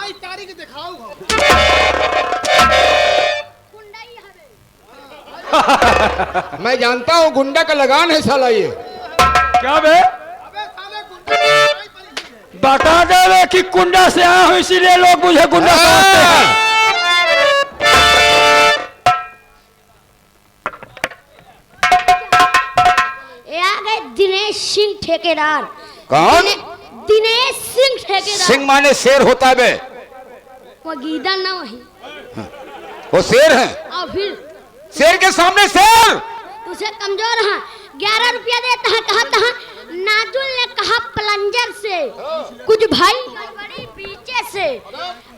भाई तारीख दिखाओ मैं जानता हूँ गुंडा का लगान है साला ये। क्या बे? अबे साले गुंडा बता दे वे कि कुंडा से आया हूँ इसीलिए लोग मुझे गुंडा समझते हैं। दिनेश सिंह ठेकेदार। कौन? दिनेश सिंह ठेकेदार। सिंह माने शेर होता है बे। वो गीदा ना वही वो शेर है। और फिर शेर के सामने शेर। उसे कमजोर है। 11 रुपया देता है। कहा था नाजुल ने कहा प्लंजर से कुछ भाई गड़बड़ी पीछे से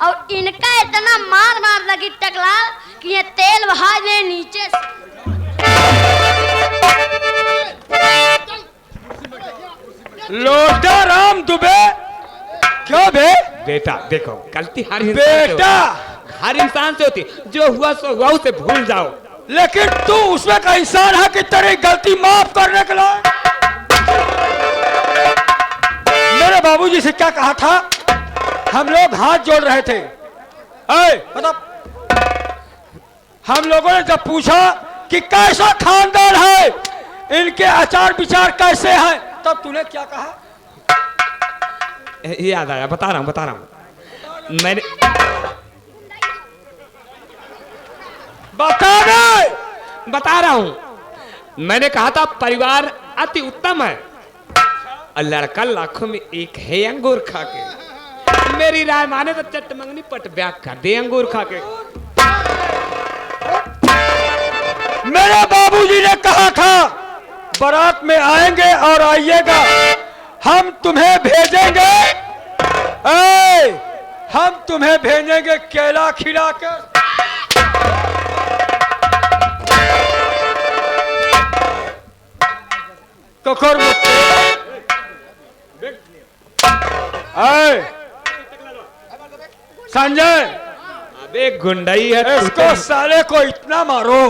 और इनका इतना मार मार लगी टकलाल कि ये तेल बहा दे नीचे से। लोटा राम दुबे क्या बे? बेटा देखो गलती हर इंसान से होती, जो हुआ सो हुआ उसे भूल जाओ। लेकिन तू उसमें का इंसान है कि तेरी गलती माफ करने के लिए। मेरे बाबूजी से क्या कहा था? हम लोग हाथ जोड़ रहे थे। मतलब हम लोगों ने जब पूछा कि कैसा खानदान है, इनके आचार विचार कैसे हैं, तब तूने क्या कहा? याद आया, बता रहा हूँ मैंने बता रहा हूँ मैंने कहा था परिवार अति उत्तम है और लड़का लाखों में एक है अंगूर खा के। मेरी राय माने तो चट मंगनी पट ब्याह कर दे अंगूर खा के। मेरे बाबूजी ने कहा था बारात में आएंगे और आइएगा, हम तुम्हें भेजेंगे हम तुम्हें भेजेंगे केला खिलाकर। संजय अबे गुंडाई है इसको साले को इतना मारो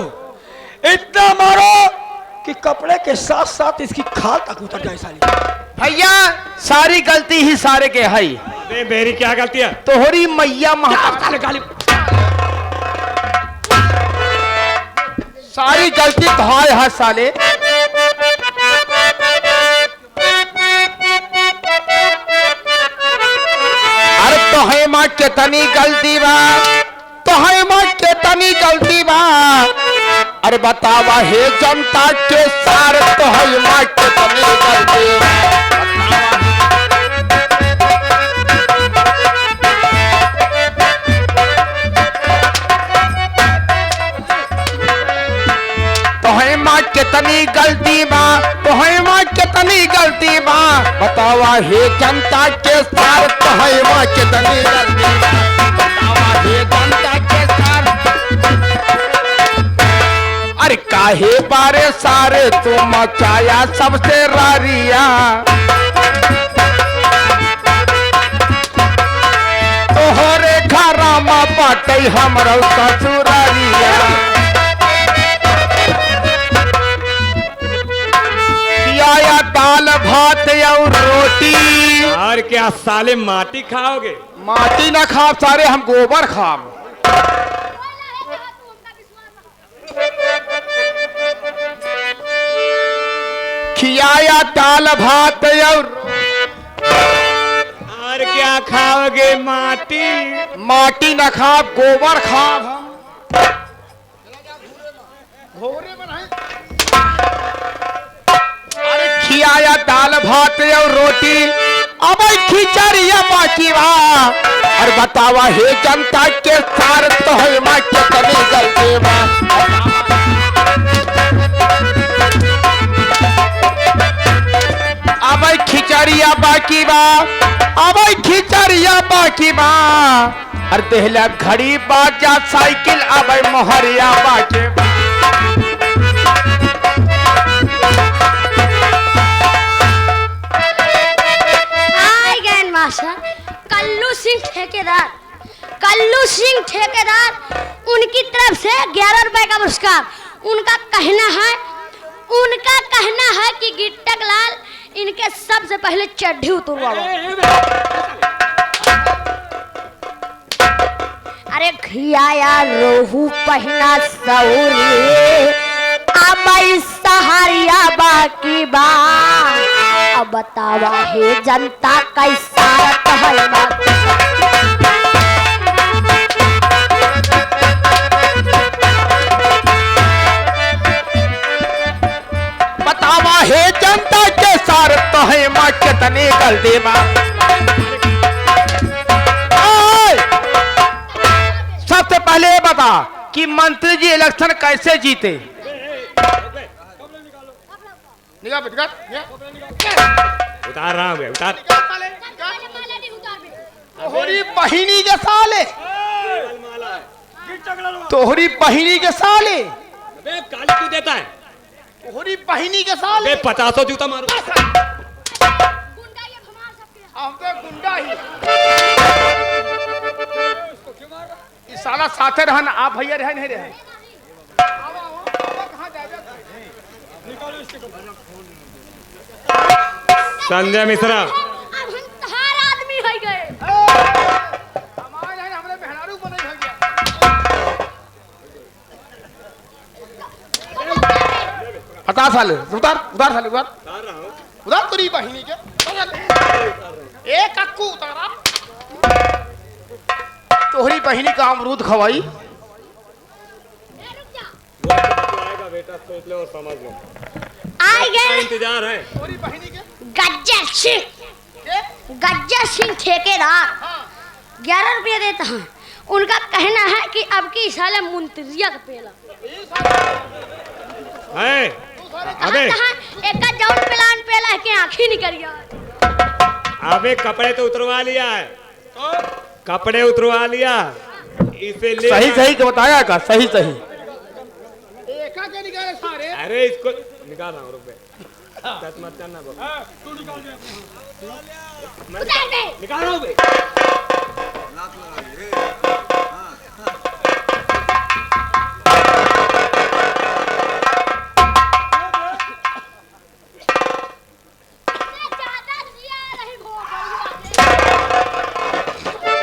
कि कपड़े के साथ साथ इसकी खाल तक उतर जाए साली। भैया सारी गलती ही सारे के है। अबे मेरी क्या गलती है? तोहरी मैया सारी गलती तुम्हारे है साले। अरे तोहे माँ कितनी गलती बा, तोहे माँ कितनी गलती बा। अरे बतावा हे जनता के सार तोहे माँ कितनी गलती बा। तोहे माँ कितनी गलती बा, तोहे माँ कितनी गलती बा। बतावा हे जनता के सार तोहे माँ कितनी गलती बा। बतावा हे जनता के सार। अरे काहे बारे सारे तू मचाया सबसे रारिया। तोहरे घरा में बाटे हमरो ससुरारिया। आया दाल भात और रोटी। और क्या साले माटी खाओगे? माटी ना खाब सारे, हम गोबर खाब। खियाया दाल भात और क्या खाओगे? माटी। माटी ना खाब गोबर खाब हम। घोरे बनाए। अरे खियाया दाल भात और रोटी, अब खिचड़िया बाकी बा। और बतावा हे जनता के सार तोहे माँ कितनी गलती बा। अब खिचड़िया बाकी बा, अब खिचड़िया बाकी बा। और देहला घड़ी बाजा साइकिल अब मोहरिया बाकी बा। कल्लू सिंह ठेकेदार उनकी तरफ से 11 रुपए का पुरस्कार। उनका कहना है कि गिट्टक लाल इनके सबसे पहले चड्ढी उतरवाओ। खियाया रोहू पहना सौरी अब सहारिया बाकी बा। अब बतावा हे जनता कैसा है बात। बतावा हे जनता के सार तो है माँ कितनी गलती बा। सबसे पहले ये बता कि मंत्री जी इलेक्शन कैसे जीते। निकाल निकाल उतार रहा हूँ बे, उतार। तोहरी बहिनी के साले, तोहरी बहिनी के साले, बे गाली क्यों देता है? तोहरी बहिनी के साले। बे 50 जूता मारो। हम तो गुंडा ही। इस साला साथे रहन, आप भैया रहे नहीं रहे। संजय मिश्रा, अब हम तहार आदमी हो गए। हमारे हमरे मेहरारू बने हो गया। हटा साले, उतार उतार साले, उतार उधर तेरी बहिनी के एक अक्कू उतारा। तोहरी बहिनी का अमरूद खवाई। बेटा सोच लो और समझ लो। आ गए इंतजार है। तेरी बहिनी के गज्जर सिंह, गज्जर सिंह ठेकेदार 11 रुपये देता है। उनका कहना है कि अब की साले मुंतजिया का पेला है। अबे एक जौन प्लान पेला है कि आंखी निकल गया। अबे कपड़े तो उतरवा लिया है, कपड़े उतरवा लिया, इसे ले। सही सही के बताया का, सही सही। एका के निकाले सारे। अरे इसको निकाल रहा हूँ, रुक बे। मत करना बाबा। उतार दे। निकाल रहा हूँ बे।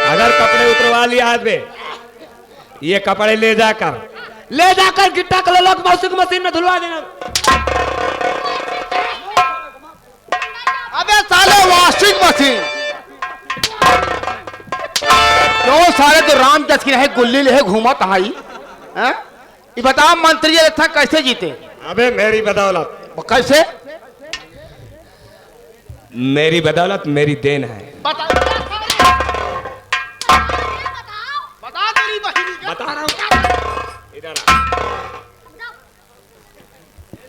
अगर कपड़े उतरवा लिया हाथ पे, ये कपड़े ले जाकर गिट्टा कलर लॉक वॉशिंग मशीन में धुलवा देना। अबे साले वॉशिंग मशीन क्यों साले तो राम जसकिन है गुल्ली ले घूमा तहाई हैं? ये बता मंत्री इलेक्शन कैसे जीते। अबे मेरी बदौलत, वो कैसे? मेरी बदौलत, मेरी देन है। बता बता तेरी बहिनी के। बता रहा हूँ।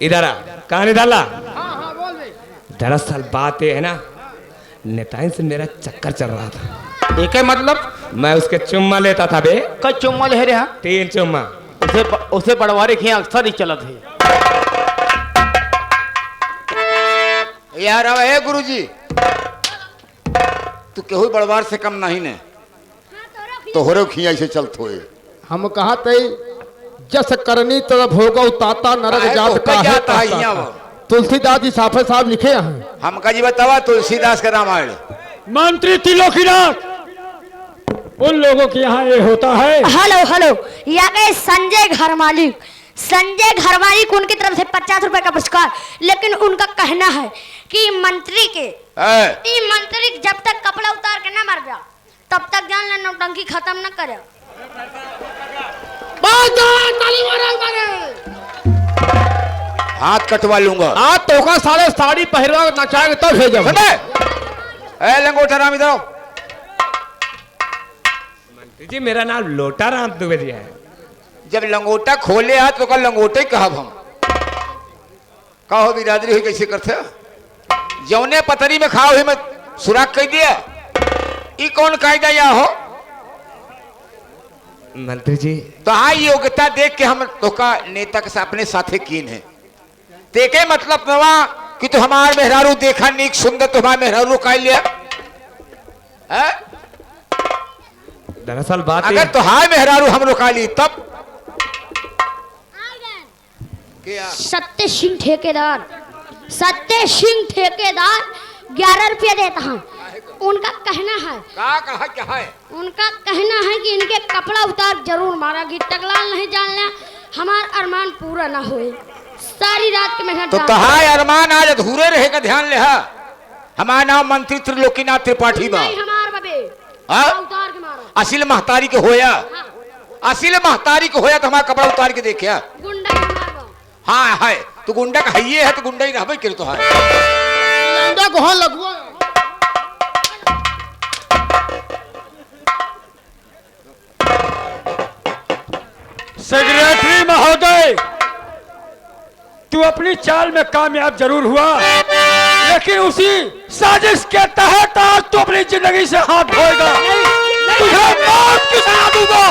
इधर आ, कहाँ निकाला? हाँ हाँ बोल दे। दरअसल बात ये है ना, नेताइन से मेरा चक्कर चल रहा था। एक मतलब मैं उसके चुम्मा लेता था बे, कई चुम्मा ले रहे हैं 3 चुम्मा। उसे बड़वारे के अक्सर ही चलत है यार। अब है गुरुजी, तू केहू बड़वार से कम नहीं ने, तो हो खिया से चलत होए। हम कहा तई जस करनी तरफ होगा ताता नरक काहे जात तो का है जाता है यहाँ वो। तुलसीदास जी साफे साहब लिखे हैं। हमका जी बतावा तुलसीदास का रामायण। मंत्री त्रिलोकीनाथ, उन लोगों के यहाँ ये होता है। हेलो हेलो, यहाँ गए संजय घर मालिक। संजय घर मालिक उनकी तरफ से 50 रुपए का पुरस्कार। लेकिन उनका कहना है कि मंत्री के मंत्री जब तक कपड़ा उतार के ना मर गया तब तक जान ला नौटंकी खत्म न करे। हाथ कटवा लूंगा। आज तो का साले साड़ी पहरवा नचाएंगे तब भेजब। ए लंगोटा राम इधर आओ। मंत्री जी मेरा नाम लोटा राम द्विवेदी है। जब लंगोटा खोले हाथ तो कल लंगोटे कहब हम। कहो बिरादरी हुई कैसे करते जौने पतरी में खाओ ही मैं सुराख कह दिया। ई कौन कायदा या हो? मंत्री जी तो हाँ योग्यता देख के हम तो का नेता के अपने साथे कीन है। देखे मतलब नवा कि तो हमार मेहरारू देखा नीक सुंदर तुम्हारा मेहरारू का लिया है? दरअसल बात अगर तो हाय मेहरारू हम रोका ली तब क्या? सत्य सिंह ठेकेदार, सत्य सिंह ठेकेदार 11 रुपया देता हूँ। उनका कहना है कहा क्या है? उनका कहना है कि इनके कपड़ा उतार जरूर मारा कि टकलाल नहीं जान लिया हमार अरमान पूरा ना होए। सारी रात के मेहनत तो तहाय अरमान आज अधूरे रहेगा, ध्यान ले। हमारा नाम मंत्री त्रिलोकीनाथ त्रिपाठी बा। नहीं हमार बबे हाँ? उतार के मारा। असिल महतारी के होया, हाँ। असिल महतारी के होया तो हमारा कपड़ा उतार के देखिया। गुंडा के मारबा। हाँ है तो गुंडा का हइये है तो गुंडा ही रहबे करे तो है। लंडा को हाँ लगुआ सेक्रेटरी महोदय, तू अपनी चाल में कामयाब जरूर हुआ, लेकिन उसी साजिश के तहत आज तू अपनी जिंदगी से हाथ धोएगा। तुझे मौत की सजा दूंगा।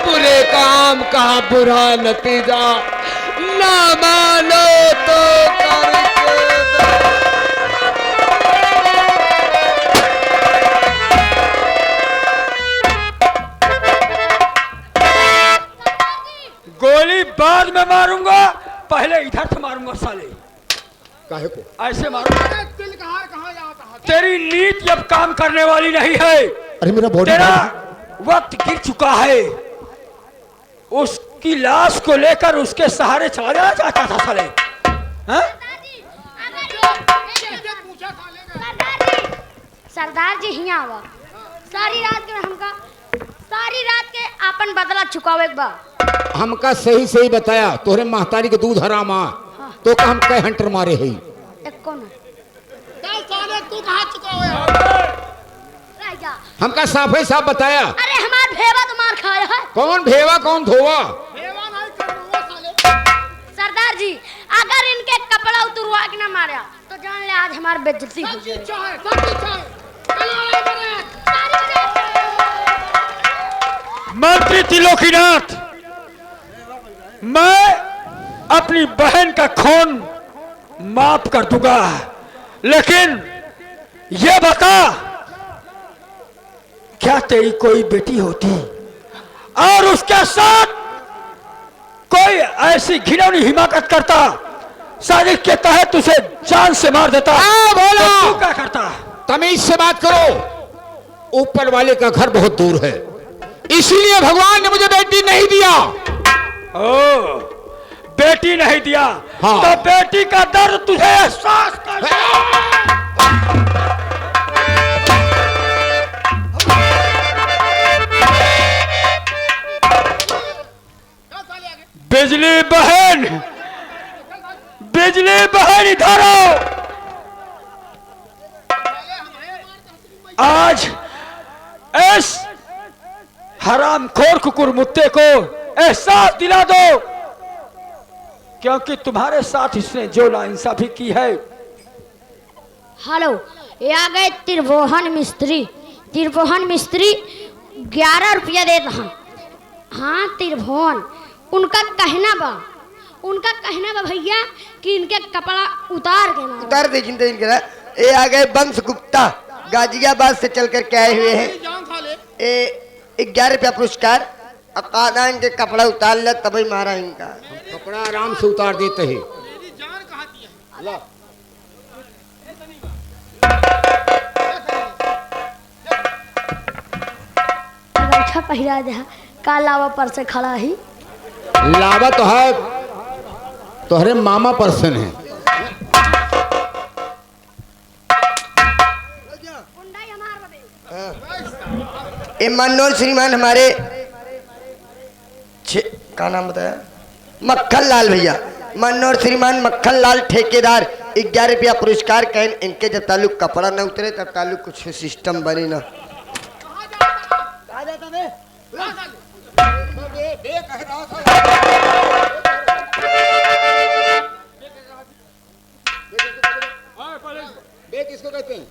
बुरे काम का बुरा नतीजा ना मानो तो करके गोली बाद में मारूंगा, पहले इधर से मारूंगा साले। काहे को? ऐसे मारूंगा। तिल कहाँ जाता है? तेरी नीत अब काम करने वाली नहीं है। अरे मेरा बॉडी तेरा वक्त गिर चुका है। उसकी लाश को लेकर उसके सहारे चला जाता था साले। हाँ? सरदार जी हिया आवा। सारी रात के आपन बदला चुकाओ एक बार। हमका सही सही बताया तोहरे महतारी के दूध हरामा। हाँ। तो का हम कई हंटर मारे है। एक कौन चल साले तू कहाँ चुका हुआ है? रह जा। हमका साफ ही साफ बताया। अरे हमार भेवा तो मार खाया है। कौन भेवा कौन धोवा? भेवा नहीं कर रहा साले। सरदार जी अगर इनके कपड़ा उतरवा के ना मारा तो जान ले आज हमारी बेइज्जती हो सब जाए। पीछा है, सब पीछा है। चलो लड़ाई करें। मंत्री त्रिलोकीनाथ, मैं अपनी बहन का खून माफ कर दूंगा, लेकिन ये बता क्या तेरी कोई बेटी होती और उसके साथ कोई ऐसी घिनौनी हिमाकत करता, साजिश के तहत उसे जान से मार देता, बोलो। तो तू क्या करता? तमीज से बात करो। ऊपर वाले का घर बहुत दूर है, इसीलिए भगवान ने मुझे बेटी नहीं दिया। ओ, बेटी नहीं दिया। हाँ। तो बेटी का दर्द तुझे एहसास कर। बिजली बहन, बिजली बहन इधर आओ। आज इस हरामखोर कुकुर मुत्ते को एहसास दिला दो, क्योंकि तुम्हारे साथ इसने जो नाइंसाफी की है। हेलो, ये आ गए त्रिभुवन मिस्त्री। त्रिभुवन मिस्त्री 11 रुपया देता हाँ। हाँ त्रिभुवन, उनका कहना बा भैया कि इनके कपड़ा उतार के मारो। उतार दे चिंता नहीं करा। ये आ गए वंश गुप्ता, गाजियाबाद से चल कर के आए हुए हैं। जान साले। ये 11 रुपया पुरस्कार। अब कादा इनके कपड़ा उतार ले तभी मारा इनका। कपड़ा आराम से उतार देते हैं। मेरी जान कहाँ दी है? अच्छा पहिरा दे का लावा पर से खड़ा ही। लावा तो है, तोहरे मामा पर्सन है। ये मनोज श्रीमान हमारे का नाम बताया, मक्खन लाल भैया। मनोज श्रीमान मक्खन लाल ठेकेदार 11 रुपया पुरस्कार। कहें इनके जब ताल्लुक कपड़ा न उतरे तब ताल्लुक कुछ सिस्टम बने ना। बे किसको कहते हैं?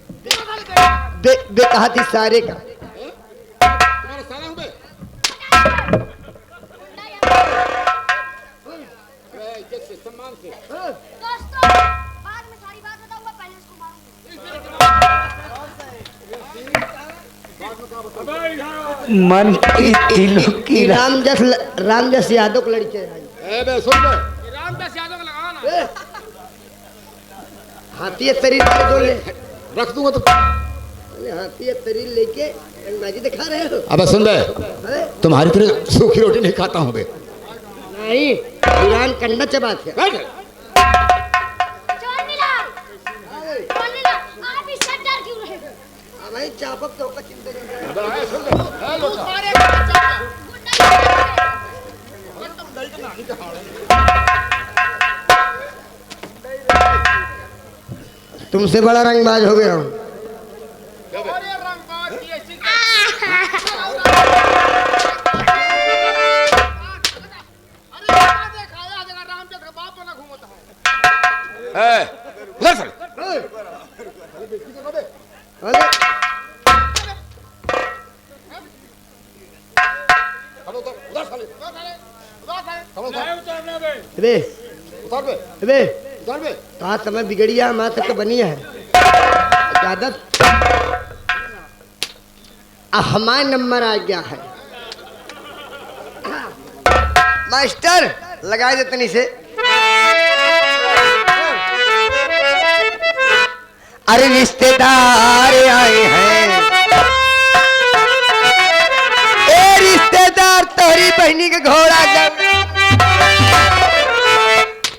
बे कहा थी सारे का। तुम्हारे साला हूँ बे? इज्जत से, सम्मान से। दोस्तों बाद में सारी बात मन की तिलों की राम जस यादव को लड़के हैं। ए बे सुन बे, रामदास यादव को लगाओ ना। हाथी शरीर दो ले, रख दूंगा तो। हाथी शरीर लेके अंगबाजी दिखा रहे हो। अबे सुन बे, अरे तुम्हारी तरह सूखी रोटी नहीं खाता हूँ बे। नहीं, ईरान करना चबात है। चोर मिला, चोर मिला, आप इस डर क्यों रहे हो? भाई चापक तो होगा चिंता नहीं। तू सारे का बच्चा है। तुमसे बड़ा रंगबाज हो गया हूँ। अरे रंगबाज की ऐसी खाया जगह रामचंद्र का बाप बना घूमता है। उधर चल। अरे बे बे कहा समय बिगड़िया माँ तक तो बनी है ज्यादा। हमारा नंबर आ गया है। मास्टर लगाए दे तनी से। अरे रिश्तेदार आए हैं, ए रिश्तेदार तोहरी बहनी के घोड़ा जब।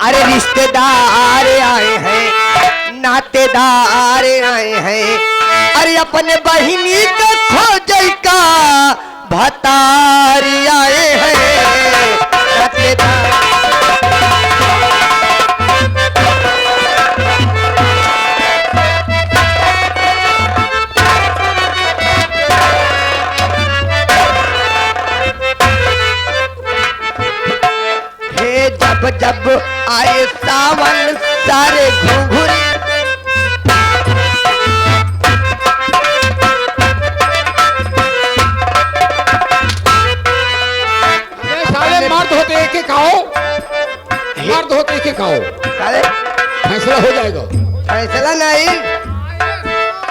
अरे रिश्तेदार आए हैं, नातेदार आए हैं, अरे अपने बहनी को खोजै का भतारी आए हैं, नातेदार। जब जब आए सावन सारे घुंघरू। साले मर्द होते एक एक आओ, मर्द होते एक एक आओ, अरे फैसला हो जाएगा। फैसला नहीं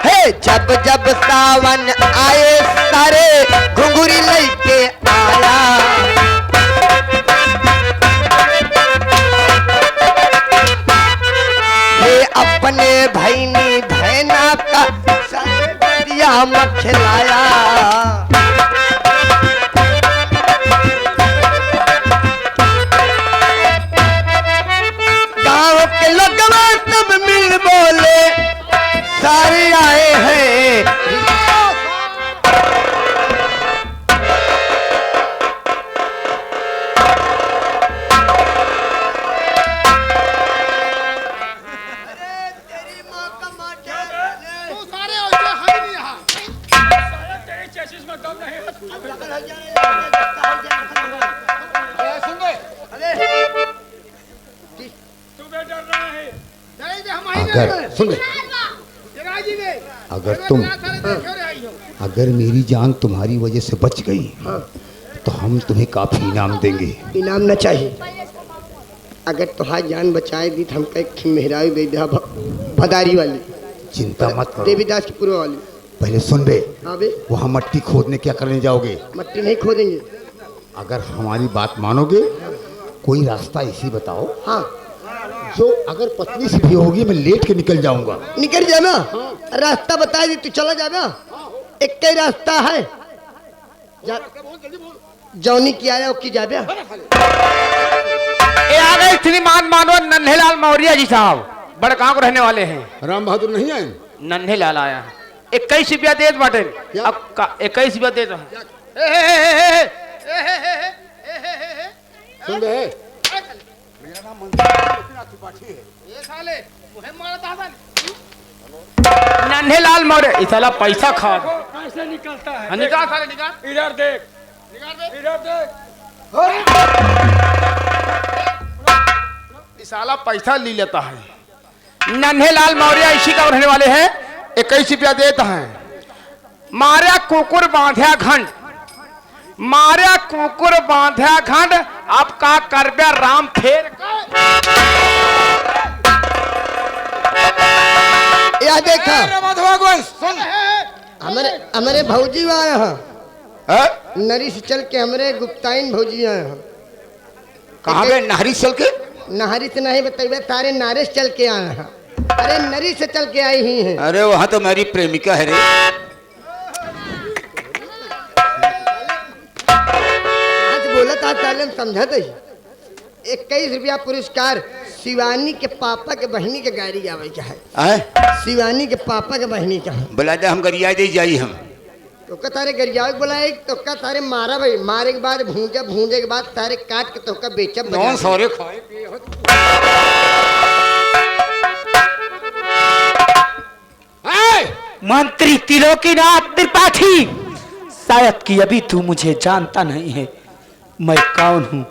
है। जब जब सावन आए सारे घुंघरू लेके आया। अपने भैनी भैना का दिया मखिलाया। गांव के लोग सब मिल बोले सारे आए हैं। तू सारे हो जो है नहीं यहाँ। सुन बे, नहीं दे हम आई अगर सुन बे, जगाई जी ने अगर तुम क्यों रे आई हो? अगर मेरी जान तुम्हारी वजह से बच गई तो हम तुम्हें काफी इनाम देंगे। इनाम न चाहिए। अगर तुम्हारी जान बचाए दी तो हम कहीं मेहराई बेदा भदारी वाली चिंता मत करो। देवीदास की पूर्व वाली। पहले सुन बे, हाँ बे, वहाँ मट्टी खोदने क्या करने जाओगे? मट्टी नहीं खोदेंगे। अगर हमारी बात मानोगे कोई रास्ता इसी बताओ। हाँ जो अगर पत्नी से भी होगी मैं लेट के निकल जाऊंगा। निकल जाना। रास्ता बता दी तू चला जाना। एक ही रास्ता है। जौनी की आया की जाबे। ये आ गए श्रीमान मानो नन्हेलाल मौर्य जी साहब, बड़गांव को रहने वाले हैं। राम बहादुर नहीं आए? नन्हेलाल आया 21 रुपया दे बाटे। अब 21 रुपया दे दो। सुन बे, ये साले मुहे मारा दादा ने। नन्हेलाल मौर्य इस साला पैसा खा कैसे निकलता है? निकाल साले निकाल। इधर देख, निकाल दे। इधर देख। इस साला पैसा ले लेता है। नन्हेलाल मौर्य इसी का रहने वाले हैं। 21 रुपया देता है। मारा कुकुर बांध्या घंट, मारा कुकुर बांध्या घंट, अब का करबे राम फेर। या देखा मधुआ गोल सुन, हमारे हमारे भौजी आए हैं हैं? नरी से चल के हमारे गुप्ताइन भौजी आए हैं। कहाँ गए नाहरी चल के? नहरी से नहीं बताइए तारे नारे से चल के आए हैं। अरे नरी से चल के आई ही हैं। अरे वहाँ तो मेरी प्रेमिका है रे। आज बोला था ताले समझा दे 21 रुपया पुरस्कार शिवानी के पापा के बहनी के गाड़ी आवे का है। शिवानी के पापा के बहनी का है। बुला दे हम गरिया दे जाई हम। तो का तारे गरियाव बुलाए तो का तारे मारा भाई मारे के बाद भूंजे के बाद तारे काट के तो का बेचब नौन सौरे खाए मंत्री त्रिलोकीनाथ त्रिपाठी, शायद कि अभी तू मुझे जानता नहीं है मैं कौन हूँ।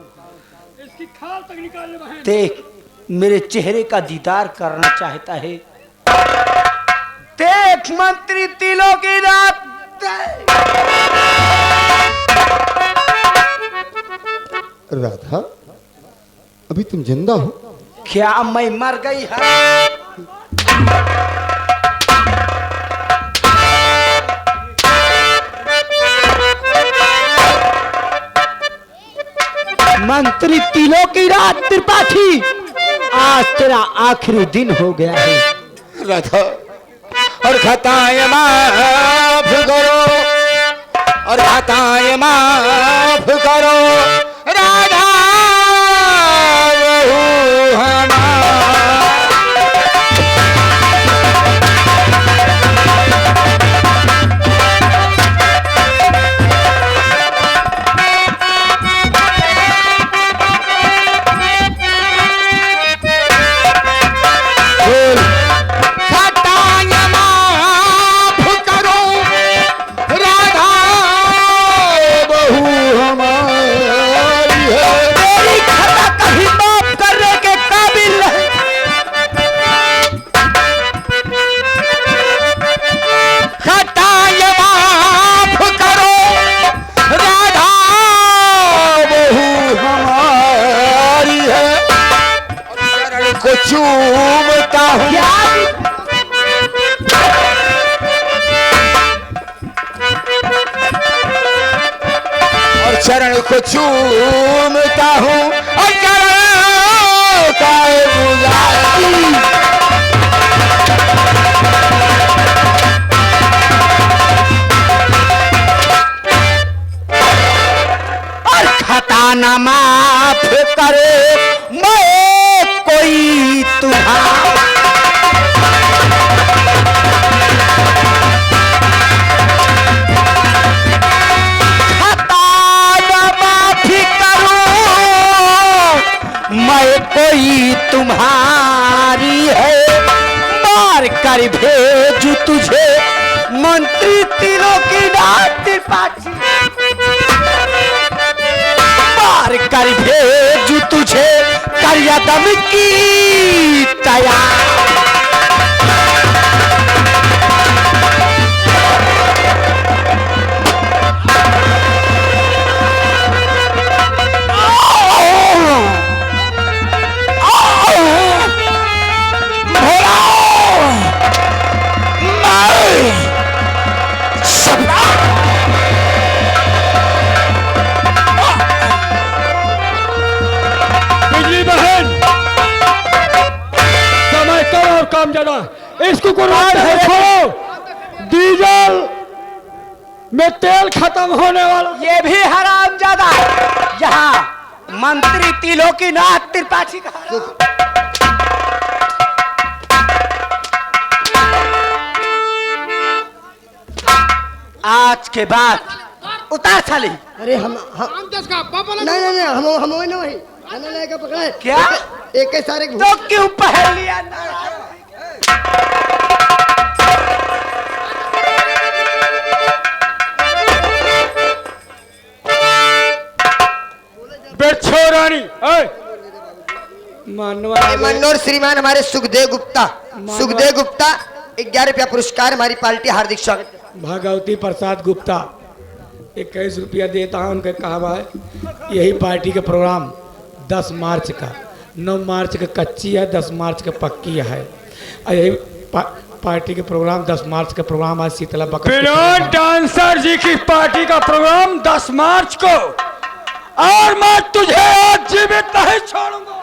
इसकी खाल तक निकाल ले बहन। देख मेरे चेहरे का दीदार करना चाहता है। देख मंत्री त्रिलोकीनाथ। राधा अभी तुम जिंदा हो? क्या मैं मर गई है? मंत्री त्रिलोकीनाथ त्रिपाठी, आज तेरा आखिरी दिन हो गया है। राधा और खताएं माफ करो और खताएं माफ करो राधा बहू को चूमता हूँ और चरण को चूमता हूँ और चरण का बुलाई और खता न माफ करे मैं कोई तुम्हारा। खता न माफी करूं मैं कोई तुम्हारी है, मार कर भेजू तुझे मंत्री त्रिलोकीनाथ त्रिपाठी, मार कर भेजू तुझे करियादम की तैयार। काम ज्यादा इसको है, छोड़ो। डीजल में तेल खत्म होने वाला। ये भी हराम ज्यादा यहाँ मंत्री त्रिलोकीनाथ त्रिपाठी का आज के बाद उतार साली। अरे हम नहीं नहीं हम नहीं लेके पकड़े क्या एक सारे तो क्यों पहन लिया? रानी मनोर श्रीमान हमारे सुखदेव गुप्ता 11 रुपया पुरस्कार हमारी पार्टी हार्दिक स्वागत। भागवती प्रसाद गुप्ता 21 रुपया देता हूँ। उनके कहा है यही पार्टी का प्रोग्राम 10 मार्च का, 9 मार्च का कच्ची है, 10 मार्च का पक्की है। यही पार्टी के प्रोग्राम 10 मार्च का प्रोग्राम आज शीतला बकत विनोद डांसर जी की पार्टी का प्रोग्राम 10 मार्च को, और मैं तुझे आज जीवित नहीं छोड़ूंगा।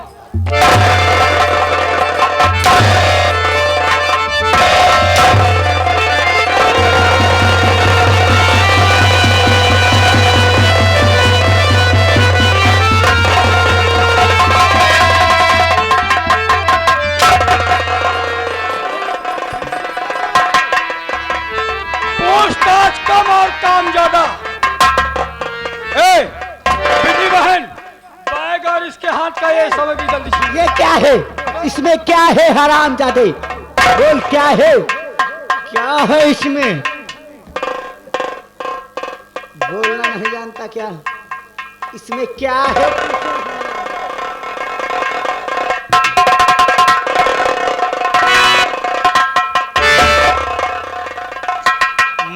पूछताछ कम और काम ज्यादा। बिजली बहन, बैग और इसके हाथ का ये सब भी जल्दी छीन। ये क्या है? इसमें क्या है हरामजादे? बोल क्या है? क्या है इसमें? बोलना नहीं जानता क्या? इसमें क्या है?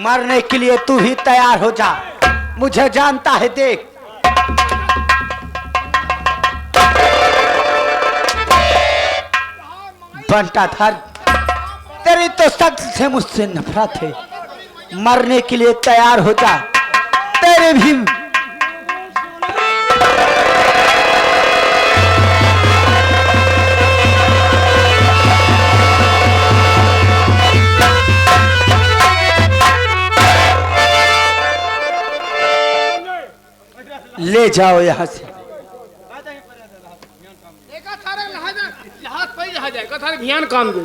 मरने के लिए तू ही तैयार हो जा, मुझे जानता है। देख, बंटाधर, तेरी तो सख्त से मुझसे नफरत है। मरने के लिए तैयार हो जा, तेरे भी ले जाओ यहाँ से। एक थारे लहाज पे रहा जाए, का थारे ध्यान काम दो।